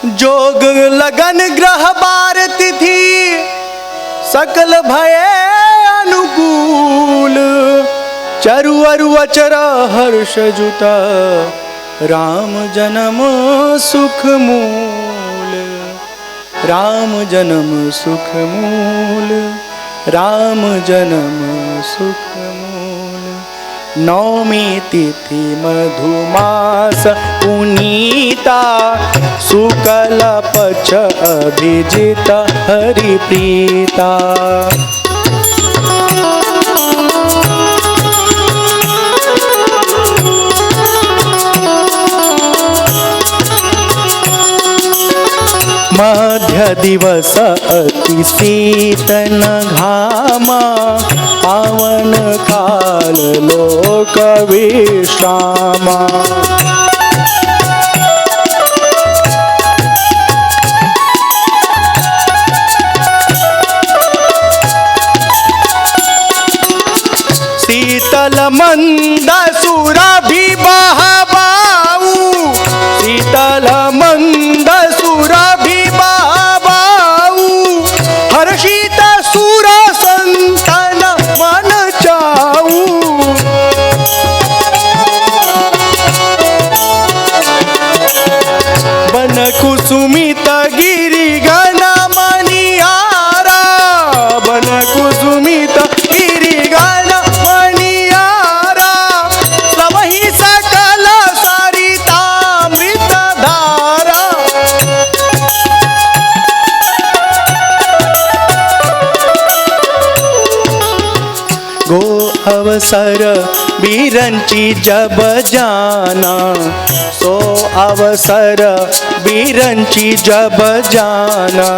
जोग लगन ग्रह बार तिथि सकल भय अनुकूल। चरु अरु अचर हर्ष जुता राम जन्म सुख मूल। राम जन्म सुख मूल, राम जन्म सुख मूल। नवमी तिथि मधुमास पुनीता शुक्ल पक्ष अभिजित हरि प्रीता। मध्य दिवस अति शीतन घामा पावन काल लोक विश्रामा। शीतल मंद सुरभि बहबाऊ, शीतल मंद सुरभि बहबाऊ। हर्षित सुर संतन मन चाऊ। बन कुसुमित गिरि गण मनियारा, बन कुसुमित गिरि गण मनियारा। सबहि सकल सरितामृत धारा। गो अवसर बिरंची जब जाना, सो अवसर बिरंची जब जाना।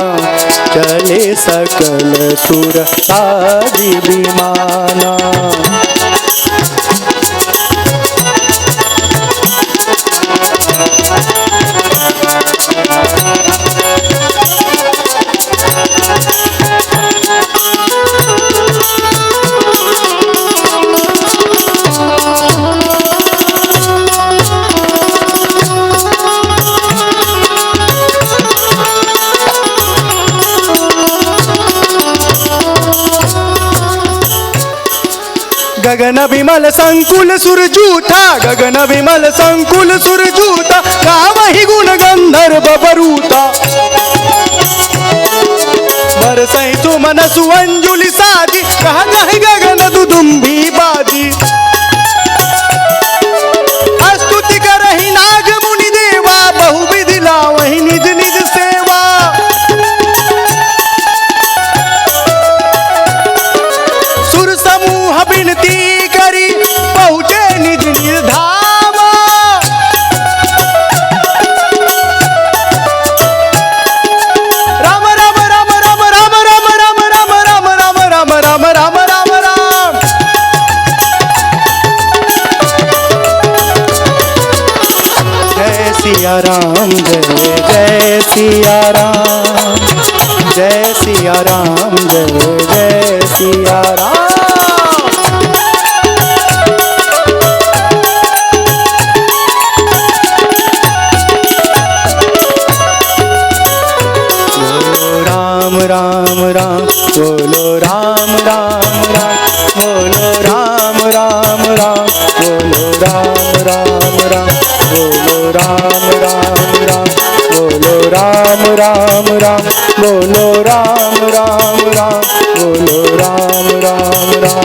चले सकल सुर आदि विमाना। गगन विमल संकुल सुरजूथा, गगन विमल संकुल सुरजूथा। गावहि गुण गंधर्व बरूथा। बरसहि सुमन सुअंजुलि साजी, कह गहि गगन दुदुम्भी बाजी। स्तुति करहि नाग मुनि देवा, बहुविधि लावहि निज निज सेवा। सुर समूह विनती करी पहुँचे निज निज धामा। राम राम राम राम राम राम राम राम राम राम राम राम राम राम राम। जय सिया राम, जय जय सिया राम, जय सिया राम, जय जय सिया राम। राम राम बोलो राम राम राम, बोलो राम राम राम, बोलो राम राम राम, बोलो राम राम राम, बोलो राम राम राम, बोलो राम राम राम, बोलो राम राम राम।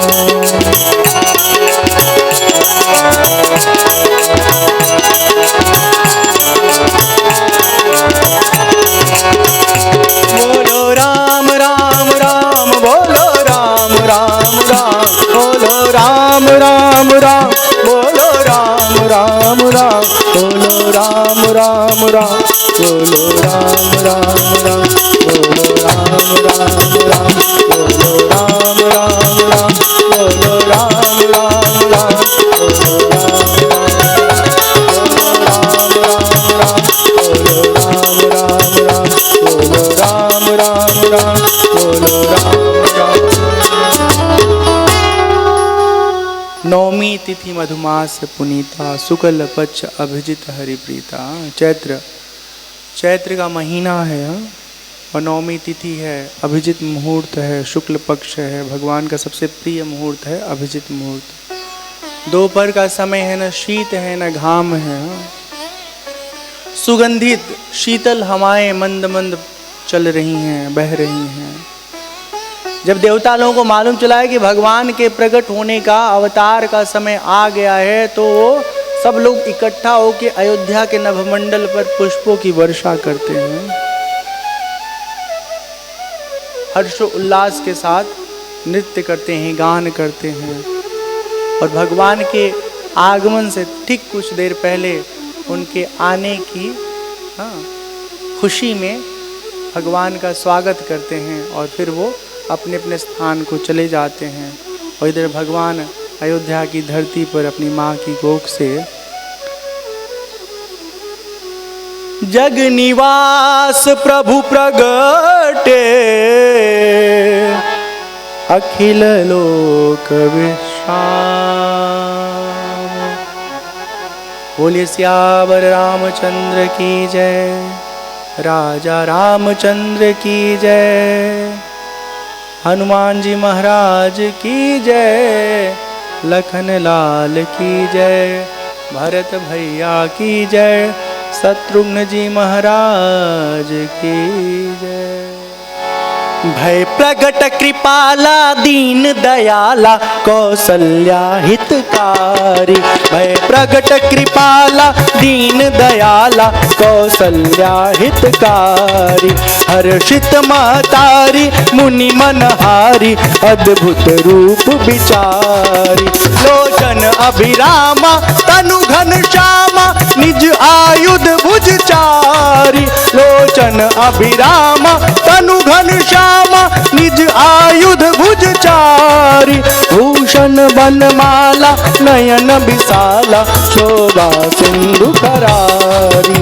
बोलो राम राम राम, बोलो राम राम राम, बोलो राम राम राम, बोलो राम राम राम, बोलो राम राम राम, बोलो राम राम राम, बोलो राम राम राम, बोलो राम राम राम, बोलो राम राम राम, बोलो राम राम राम, बोलो राम राम राम, बोलो राम राम। नवमी तिथि मधुमास पुनीता शुक्ल पक्ष अभिजित हरिप्रीता। चैत्र चैत्र का महीना है और नवमी तिथि है, अभिजित मुहूर्त है, शुक्ल पक्ष है, भगवान का सबसे प्रिय मुहूर्त है अभिजित मुहूर्त। दोपहर का समय है, न शीत है न घाम है, सुगंधित शीतल हवाएं मंद मंद चल रही हैं, बह रही हैं। जब देवता लोगों को मालूम चला है कि भगवान के प्रकट होने का, अवतार का समय आ गया है, तो वो सब लोग इकट्ठा होकर अयोध्या के नभमंडल पर पुष्पों की वर्षा करते हैं। हर्ष उल्लास के साथ नृत्य करते हैं, गान करते हैं और भगवान के आगमन से ठीक कुछ देर पहले उनके आने की खुशी में भगवान का स्वागत करते हैं और फिर वो अपने अपने स्थान को चले जाते हैं। और इधर भगवान अयोध्या की धरती पर अपनी माँ की कोख से जग निवास प्रभु प्रगटे, अखिल लोक विश्राम। बोलिए सियावर रामचंद्र की जय, राजा रामचंद्र की जय, हनुमान जी महाराज की जय, लखन लाल की जय, भरत भैया की जय, शत्रुघ्न जी महाराज की जय। भय प्रगट कृपाला दीन दयाला कौसल्या हितकारी, भय प्रगट कृपाला दीन दयाला कौसल्या हितकारी, हर्षित महतारी मुनि मनहारी अद्भुत रूप विचारी, लोचन अभिरामा तनु घन श्यामा निज आयुध भुजचारी, लोचन अभिरामा तनु घन श्यामा निज आयुध भुजचारी, भूषण बनमाला नयन विशाला शोभा सिंधु करारी।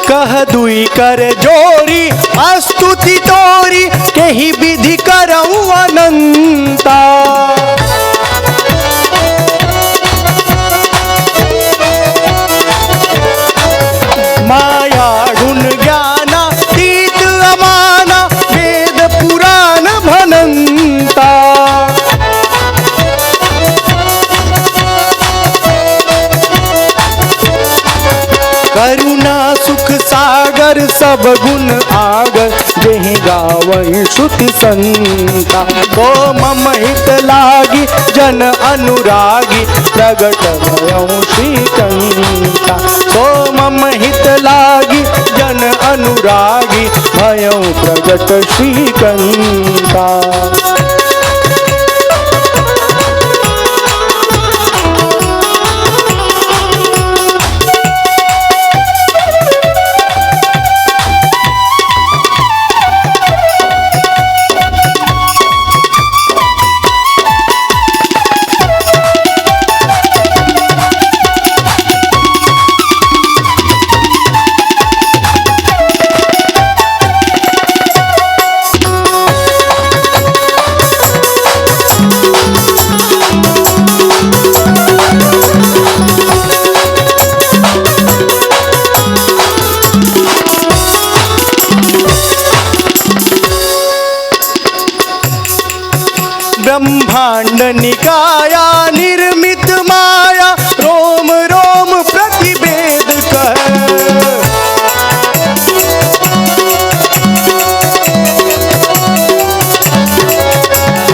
कह दुई कर जोरी स्तुति तोरी, केहि विधि करऊं अनंता, माया गुण ज्ञाना तीत अमाना, वेद पुराण भनंता, करुणा सुख सागर सब गुण आगर, जेहि गावई श्रुति संता, तो मम हित लागी जन अनुरागी, प्रगट भयउ श्रीकंता, तो मम हित लागी जन अनुरागी, भयउ प्रगट श्रीकंता। ब्रह्मांड निकाया निर्मित माया, रोम रोम प्रतिवेद कह,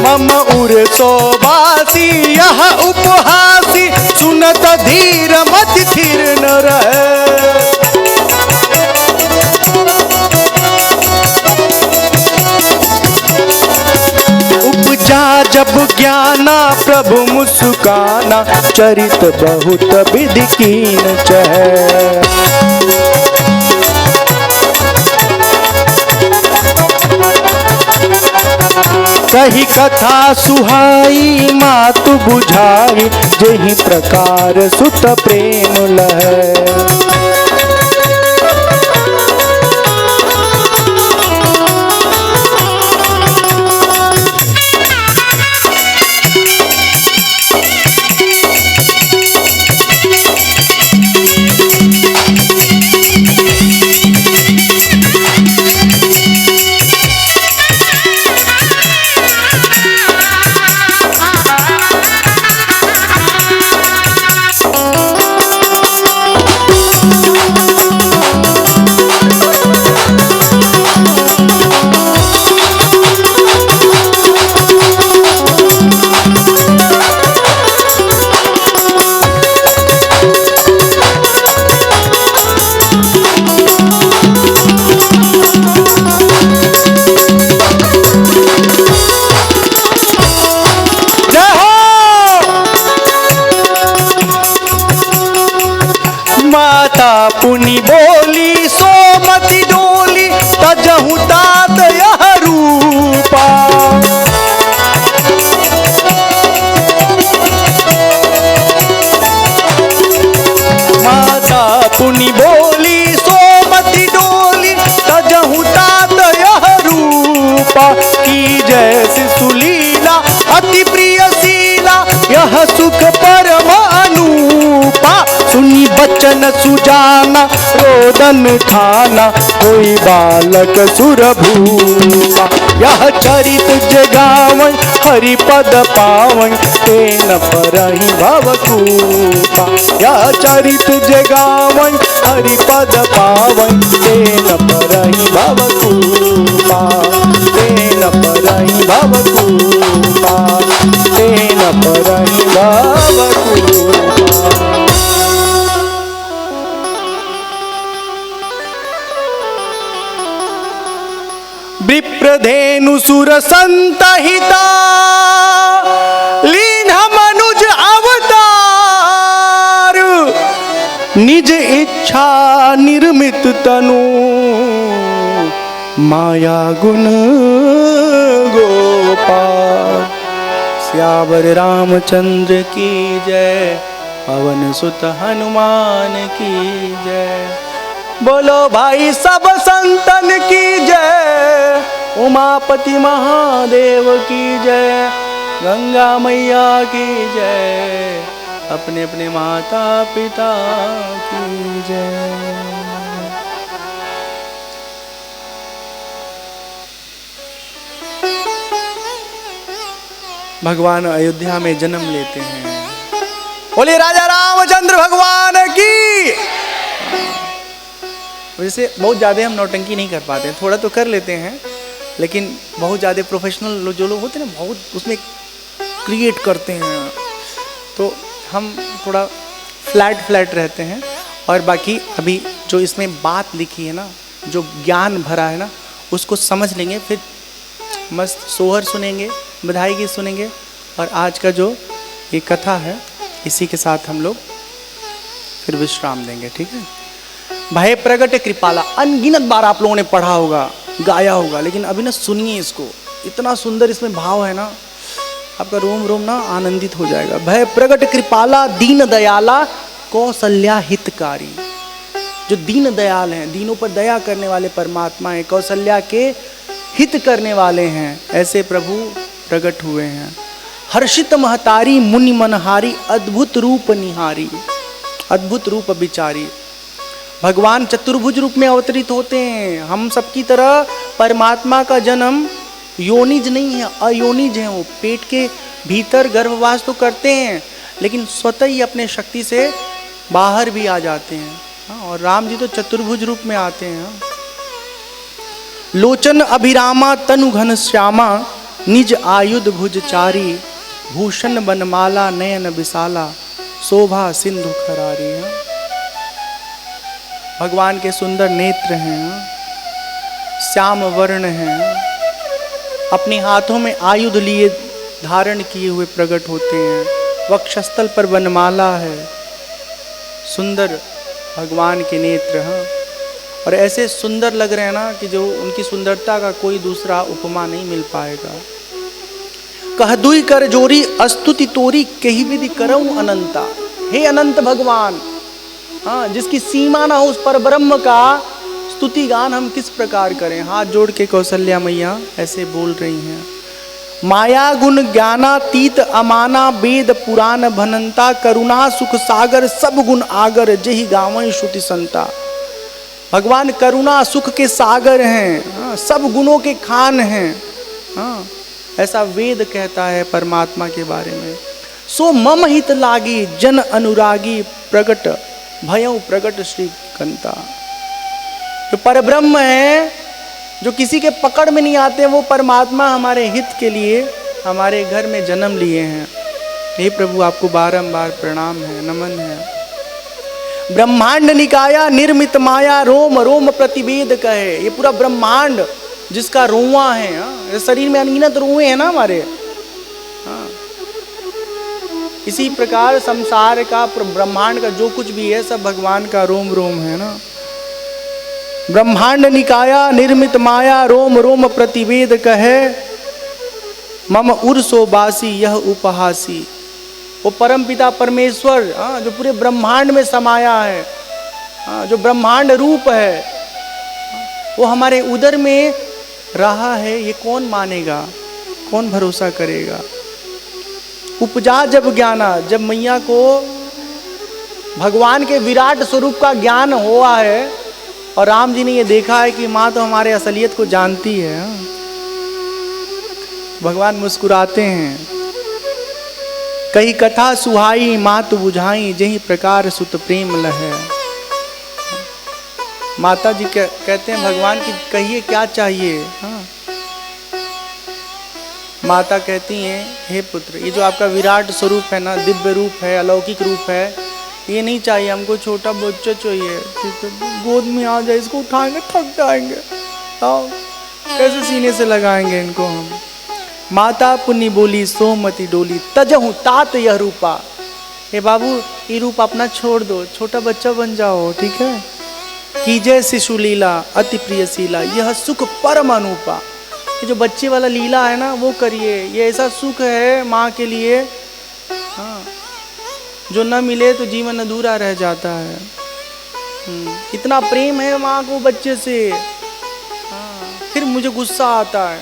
मम उर सोबासी यह उपहासी, सुनत धीर मति थिर न रहे, उपजा जब सब ज्ञाना प्रभु मुस्काना, चरित बहुत विधि कीन चह। कही कथा सुहाई मातु बुझाई, जेहि प्रकार सुत प्रेम लहै। पुनि बोली सोमति डोली, तजहु तात यह रूपा। माता पुनि बोली सोमति डोली, तजहु तात यह रूपा। की जैसी सुलीला अति प्रिय शीला, यह सुख परम अनूपा। सुनी बचन सुजाना रोदन ठाना, कोई बालक सुरभूपा। यह चरित जगावन हरि पद पावन, तेन परहि भवकूपा। यह चरित जगावन हरि पद पावन, तेन परहि भवकूपा। तेन परहि भवकूपा, तेन परहि भवकूपा। विप्रधेनु सुर संतहिता, लीन मनुज अवतार। निज इच्छा निर्मित तनु, माया गुण गोपाल। सियावर रामचंद्र की जय, पवन सुत हनुमान की जय। बोलो भाई सब संतन की जय, उमापति महादेव की जय। गंगा मैया की जय, अपने अपने माता पिता की जय। भगवान अयोध्या में जन्म लेते हैं। बोले राजा रामचंद्र भगवान की। वैसे बहुत ज़्यादा हम नौटंकी नहीं कर पाते हैं, थोड़ा तो कर लेते हैं, लेकिन बहुत ज़्यादा प्रोफेशनल जो लोग होते हैं ना, बहुत उसमें क्रिएट करते हैं, तो हम थोड़ा फ्लैट रहते हैं। और बाकी अभी जो इसमें बात लिखी है ना, जो ज्ञान भरा है ना, उसको समझ लेंगे, फिर मस्त सोहर सुनेंगे, बधाई गीत सुनेंगे। और आज का जो ये कथा है, इसी के साथ हम लोग फिर विश्राम देंगे, ठीक है। भय प्रगट कृपाला, अनगिनत बार आप लोगों ने पढ़ा होगा, गाया होगा, लेकिन अभी ना सुनिए इसको, इतना सुंदर इसमें भाव है ना, आपका रोम रोम ना आनंदित हो जाएगा। भय प्रगट कृपाला, दीन दयाला, कौशल्या हितकारी। जो दीन दयाल हैं, दीनों पर दया करने वाले परमात्मा हैं, कौशल्या के हित करने वाले हैं, ऐसे प्रभु प्रकट हुए हैं। हर्षित महतारी, मुनि मनहारी, अद्भुत रूप निहारी, अद्भुत रूप विचारी। भगवान चतुर्भुज रूप में अवतरित होते हैं। हम सबकी तरह परमात्मा का जन्म योनिज नहीं है, अयोनिज है। वो पेट के भीतर गर्भवास तो करते हैं, लेकिन स्वतः ही अपने शक्ति से बाहर भी आ जाते हैं। और राम जी तो चतुर्भुज रूप में आते हैं। लोचन अभिरामा, तनु घन श्यामा, निज आयुध भुजचारी, भूषण बनमाला, नयन विशाला, शोभा सिंधु खरारी। भगवान के सुंदर नेत्र हैं, श्याम वर्ण हैं, अपने हाथों में आयुध लिए धारण किए हुए प्रकट होते हैं। वक्षस्थल पर वनमाला है, सुंदर भगवान के नेत्र। हाँ, और ऐसे सुंदर लग रहे हैं ना कि जो उनकी सुंदरता का कोई दूसरा उपमा नहीं मिल पाएगा। कह दुई कर जोरी अस्तुति तोरी कही विधि करऊं अनंता। हे अनंत भगवान, हाँ, जिसकी सीमा ना हो उस पर ब्रह्म का स्तुति गान हम किस प्रकार करें। हाथ जोड़ के कौशल्या मैया ऐसे बोल रही हैं। माया गुण ज्ञानातीत अमाना वेद पुराण भनंता करुणा सुख सागर सब गुण आगर जही गावई श्रुति संता। भगवान करुणा सुख के सागर हैं, हाँ, सब गुणों के खान हैं। हाँ, ऐसा वेद कहता है परमात्मा के बारे में। सो मम हित लागी जन अनुरागी प्रगट भयं प्रगट श्री कंता। जो परब्रह्म है, जो किसी के पकड़ में नहीं आते, वो परमात्मा हमारे हित के लिए हमारे घर में जन्म लिए हैं। हे प्रभु, आपको बारंबार प्रणाम है, नमन है। ब्रह्मांड निकाया निर्मित माया रोम रोम प्रतिवेद कहे। ये पूरा ब्रह्मांड जिसका रोआ है, हाँ, शरीर में अनगिनत रोए हैं ना हमारे। हाँ, इसी प्रकार संसार का ब्रह्मांड का जो कुछ भी है सब भगवान का रोम रोम है ना। ब्रह्मांड निकाया निर्मित माया रोम रोम प्रतिवेद कहे। मम उर्सो बासी यह उपहासी। वो परम पिता परमेश्वर, हाँ, जो पूरे ब्रह्मांड में समाया है, हाँ, जो ब्रह्मांड रूप है, वो हमारे उदर में रहा है। ये कौन मानेगा, कौन भरोसा करेगा। उपजा जब ज्ञाना, जब मैया को भगवान के विराट स्वरूप का ज्ञान हुआ है और राम जी ने ये देखा है कि माँ तो हमारे असलियत को जानती है, हाँ, भगवान मुस्कुराते हैं। कही कथा सुहाई मात बुझाई जही प्रकार सुत प्रेम लहे। माता जी कहते हैं भगवान की कहिए क्या चाहिए। हाँ, माता कहती हैं हे पुत्र, ये जो आपका विराट स्वरूप है ना, दिव्य रूप है, अलौकिक रूप है, ये नहीं चाहिए हमको, छोटा बच्चा चाहिए। गोद में आ जाए, इसको उठाएंगे थक जाएंगे, कैसे सीने से लगाएंगे इनको हम। माता पुण्य बोली सोमती डोली तजहु तात यह रूपा। हे बाबू, ये रूप अपना छोड़ दो, छोटा बच्चा बन जाओ, ठीक है। कीजय शिशु लीला अति प्रिय शीला यह सुख परम अनुपा। ये जो बच्चे वाला लीला है ना वो करिए, ये ऐसा सुख है माँ के लिए, हाँ, जो न मिले तो जीवन अधूरा रह जाता है। इतना प्रेम है माँ को बच्चे से। हाँ, फिर मुझे गुस्सा आता है,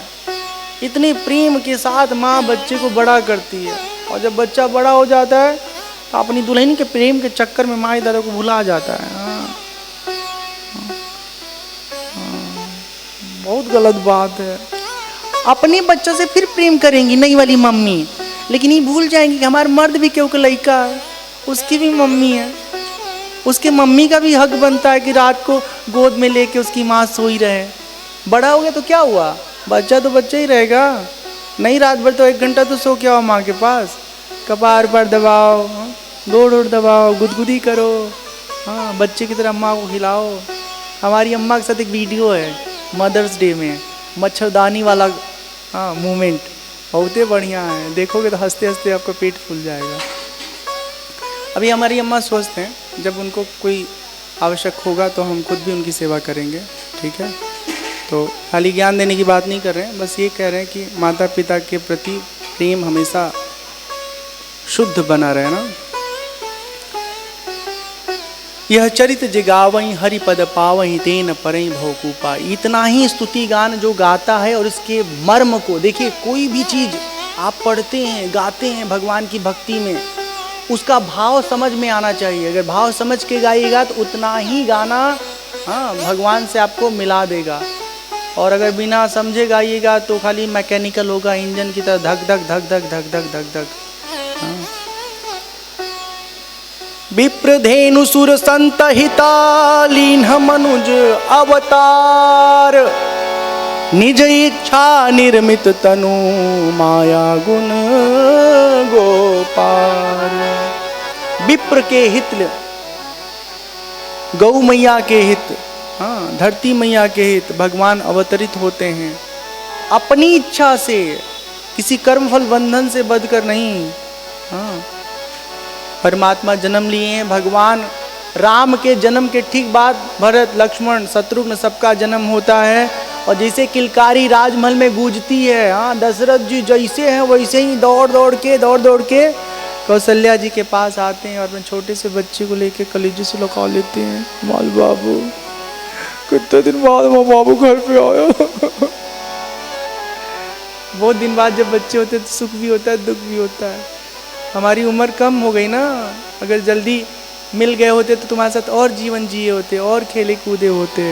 इतने प्रेम के साथ माँ बच्चे को बड़ा करती है, और जब बच्चा बड़ा हो जाता है तो अपनी दुल्हन के प्रेम के चक्कर में माँ दादा को भुला जाता है। हाँ, बहुत गलत बात है। अपने बच्चों से फिर प्रेम करेंगी नई वाली मम्मी, लेकिन ये भूल जाएंगी कि हमारा मर्द भी क्यों लड़का है, उसकी भी मम्मी है, उसके मम्मी का भी हक बनता है कि रात को गोद में लेके उसकी माँ सोई रहे। बड़ा हो गया तो क्या हुआ, बच्चा तो बच्चा ही रहेगा, नहीं रात भर तो 1 घंटा तो सो के आओ माँ के पास, कपार पर दबाओ, गोड़ ओड़ दबाओ, गुदगुदी करो, हाँ, बच्चे की तरह अम्मा को खिलाओ। हमारी अम्मा के साथ एक वीडियो है मदर्स डे में, मच्छरदानी वाला, हाँ, मूवमेंट बहुत ही बढ़िया है, देखोगे तो हंसते हंसते आपका पेट फूल जाएगा। अभी हमारी अम्मा स्वस्थ हैं, जब उनको कोई आवश्यक होगा तो हम खुद भी उनकी सेवा करेंगे, ठीक है। तो खाली ज्ञान देने की बात नहीं कर रहे हैं, बस ये कह रहे हैं कि माता पिता के प्रति प्रेम हमेशा शुद्ध बना रहे ना। यह चरित जगावई हरि पद पावई तेन परई भवकूपा। इतना ही स्तुति गान जो गाता है और इसके मर्म को देखिए, कोई भी चीज आप पढ़ते हैं गाते हैं भगवान की भक्ति में, उसका भाव समझ में आना चाहिए। अगर भाव समझ के गाइएगा तो उतना ही गाना, हाँ, भगवान से आपको मिला देगा। और अगर बिना समझे गाइएगा तो खाली मैकेनिकल होगा, इंजन की तरह धक धक धक धक धक धक धक धक। हाँ। विप्रधेनु सुर संत हिता लीन्ह मनुज अवतार, निज इच्छा निर्मित तनु माया गुण गोपाल। विप्र के हित, गौ मैया के हित, हाँ, धरती मैया के हित भगवान अवतरित होते हैं। अपनी इच्छा से किसी कर्मफल बंधन से बंधकर नहीं। हाँ, परमात्मा जन्म लिए हैं। भगवान राम के जन्म के ठीक बाद भरत, लक्ष्मण, शत्रुघ्न सबका जन्म होता है। और जैसे किलकारी राजमहल में गूंजती है, हाँ, दशरथ जी जैसे हैं वैसे ही दौड़ दौड़ के कौशल्या जी के पास आते हैं और अपने छोटे से बच्चे को लेके कलेजे से लगा लेते हैं। माल बाबू, कितने दिन बाद वो बाबू घर पे आया। बहुत दिन बाद जब बच्चे होते हैं तो सुख भी होता है, दुख भी होता है। हमारी उम्र कम हो गई ना, अगर जल्दी मिल गए होते तो तुम्हारे साथ और जीवन जिए होते, और खेले कूदे होते।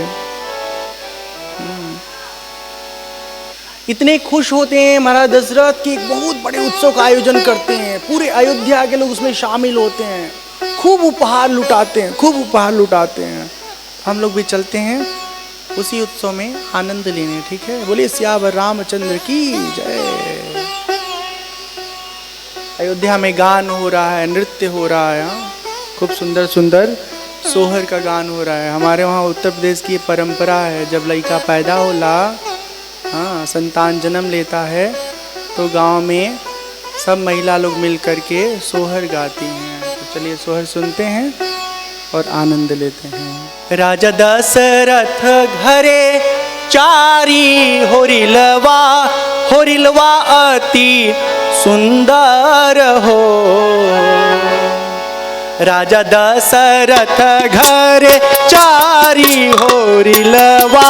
इतने खुश होते हैं महाराज दशरथ की एक बहुत बड़े उत्सव का आयोजन करते हैं। पूरे अयोध्या के लोग उसमें शामिल होते हैं, खूब उपहार लुटाते हैं। हम लोग भी चलते हैं उसी उत्सव में आनंद लेने, ठीक है। बोलिए सियावर रामचंद्र की जय। अयोध्या में गान हो रहा है, नृत्य हो रहा है, खूब सुंदर सुंदर सोहर का गान हो रहा है। हमारे वहाँ उत्तर प्रदेश की परंपरा है, जब लड़का पैदा होला, हाँ, संतान जन्म लेता है तो गांव में सब महिला लोग मिल करके सोहर गाती हैं। तो चलिए सोहर सुनते हैं और आनंद लेते हैं। राजा दशरथ घरे चारी होरिलवा अति सुंदर हो। राजा दशरथ घरे चारी होरिलवा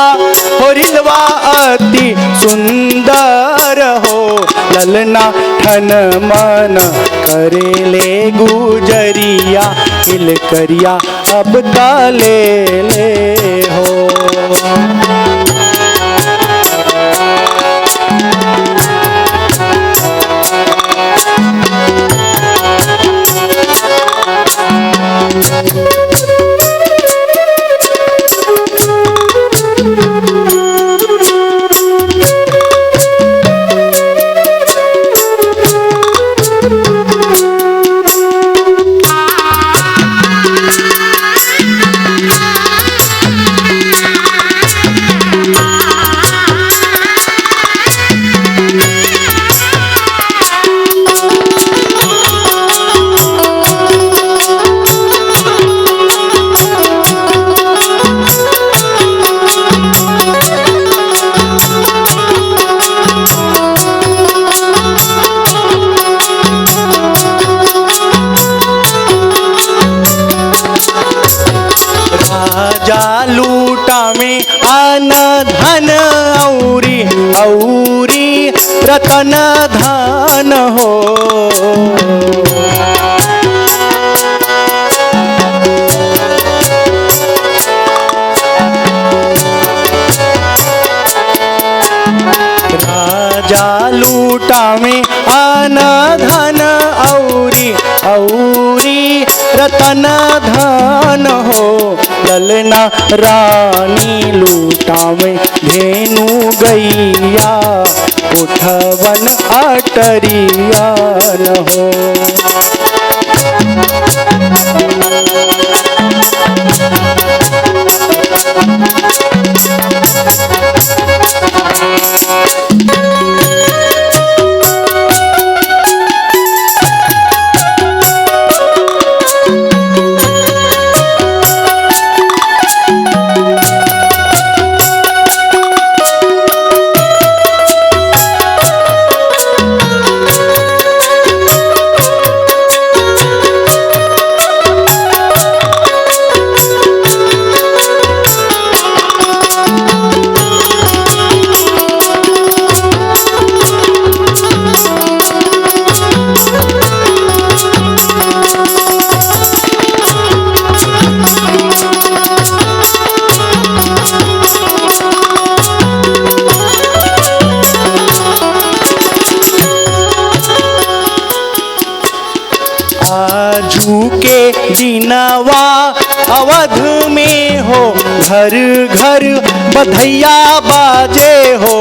अति सुंदर हो। ललना ठन मन करेले गुजरिया, हिल करिया अब काले ले हो। धन औरी रतन धन हो। राजा लूटा में अन धन औरी रतन धन हो। ललना रानी लूटा में धेनु गैया, उठवन अटरिया न हो। आजू के दिनवा अवध में हो, घर घर बधैया बाजे हो।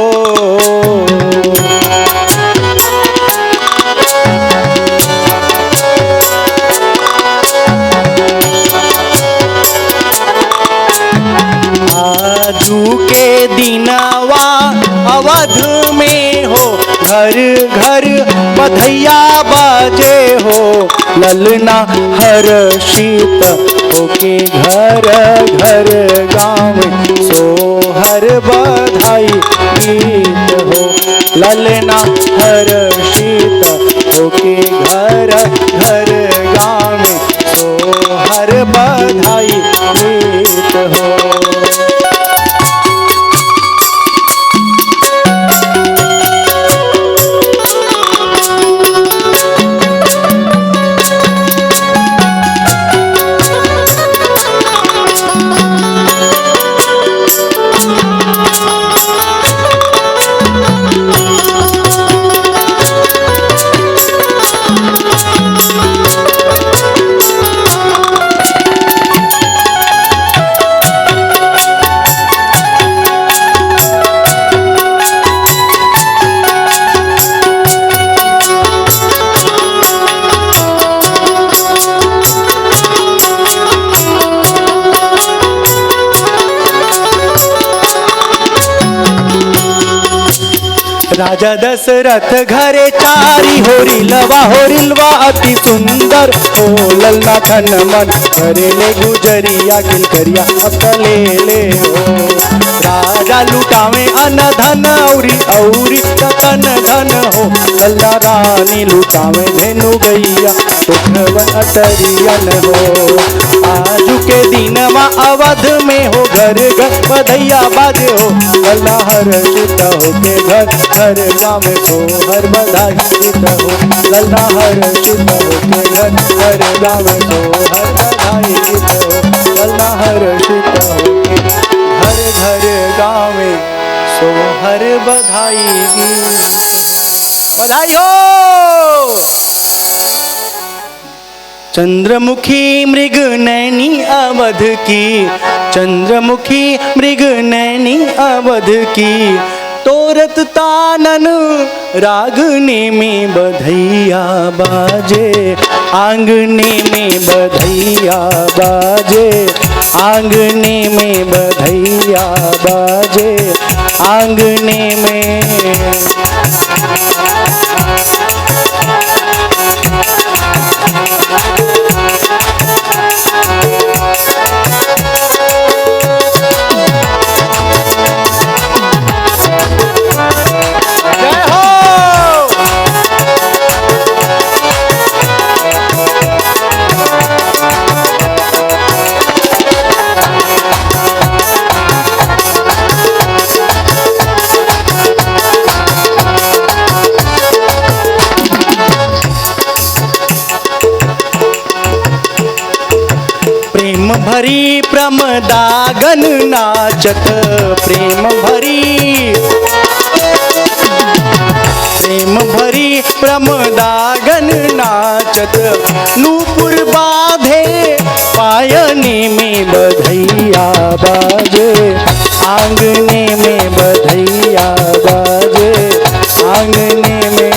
आजू के दिनवा अवध में हो, घर घर बधैया बाजे हो, ललना हर्षित होके घर घर गावे, सोहर बधाई गीत हो। ललना हर्षित होके घर घर गावे, सोहर बधाई गीत हो। राजा दशरथ घरे चारी होरिलवा अति सुंदर हो। ललना धन मन करेले गुजरिया किलकरिया अकले ले हो। राजा लुटावे अन धन औरी औरी तन धन हो। ललना रानी लुटावे धेनु गैया सुखवन अटरियन हो। आजू के दिनवा अवध में हो घर घर बधैया बाजे हो। ललना हर्षित होके घर घर गावे सोहर बधाई गीत हो। ललना हर्षित होके घर घर गावे सोहर बधाई गीत हो। ललना हर्षित होके घर घर गावे सोहर बधाई गीत। बधाई हो। चंद्रमुखी मृग नैनी अवध की, चंद्रमुखी मृग नैनी अवध की, तोरत तानन रागने में बधैया बाजे, आंगने में बधैया बाजे, आंगने में बधैया बाजे, आंगने में। भरी प्रमदागन नाचत, प्रेम भरी प्रमदागन नाचत, नूपुर बाधे पायने में बधैया बाजे, आंगने में बधैया बाजे, आंगने में।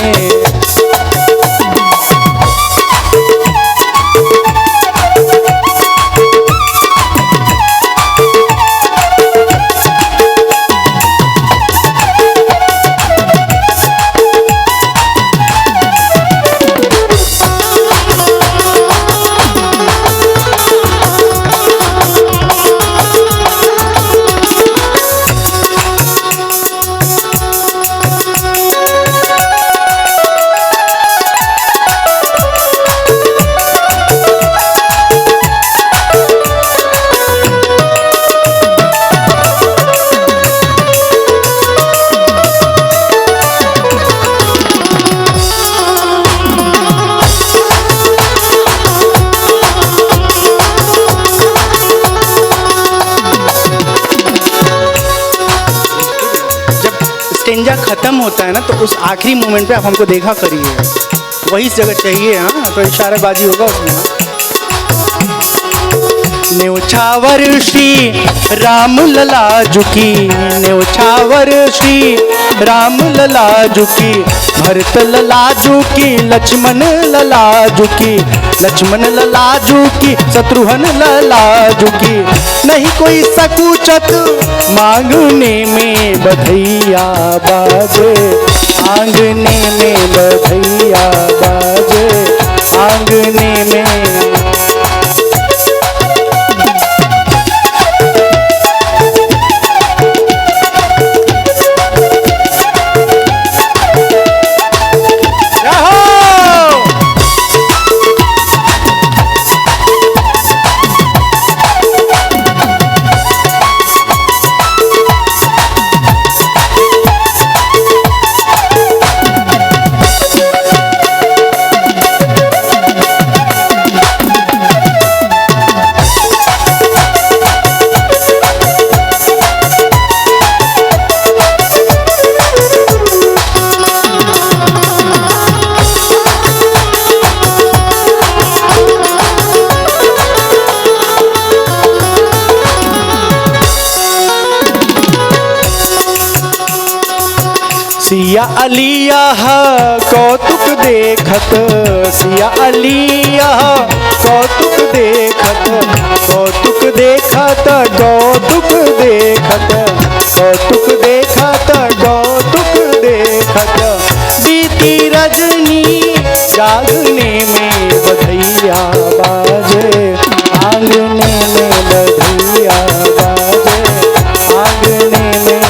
स्टेंजा खत्म होता है ना, तो उस आखिरी मोमेंट पे आप हमको देखा करिए, वही जगह चाहिए। हाँ, तो इशाराबाजी होगा उसमें। न्यौछावर श्री राम लला झुकी, न्यौछावर श्री राम लला झुकी, भरत लला झुकी, लक्ष्मण लला झुकी, लक्ष्मण लला झुकी, शत्रुघ्न लला झुकी। नहीं कोई सकुचत मांगने में बधैया बाजे, आंगने में बधैया बाजे, आंगने में। सिया अलिया कौतुक देखत, सिया अलिया कौतुक देखत, कौतुक देखत, कौतुक देखत, कौतुक देखत, कौतुक देखत। बीती रजनी जागने में बधैया बाजे, आंगने में बधैया बाजे, आंगने में।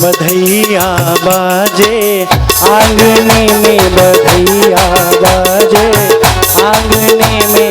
बधैया बाजे, आंगने में बधैया बाजे, आंगने में।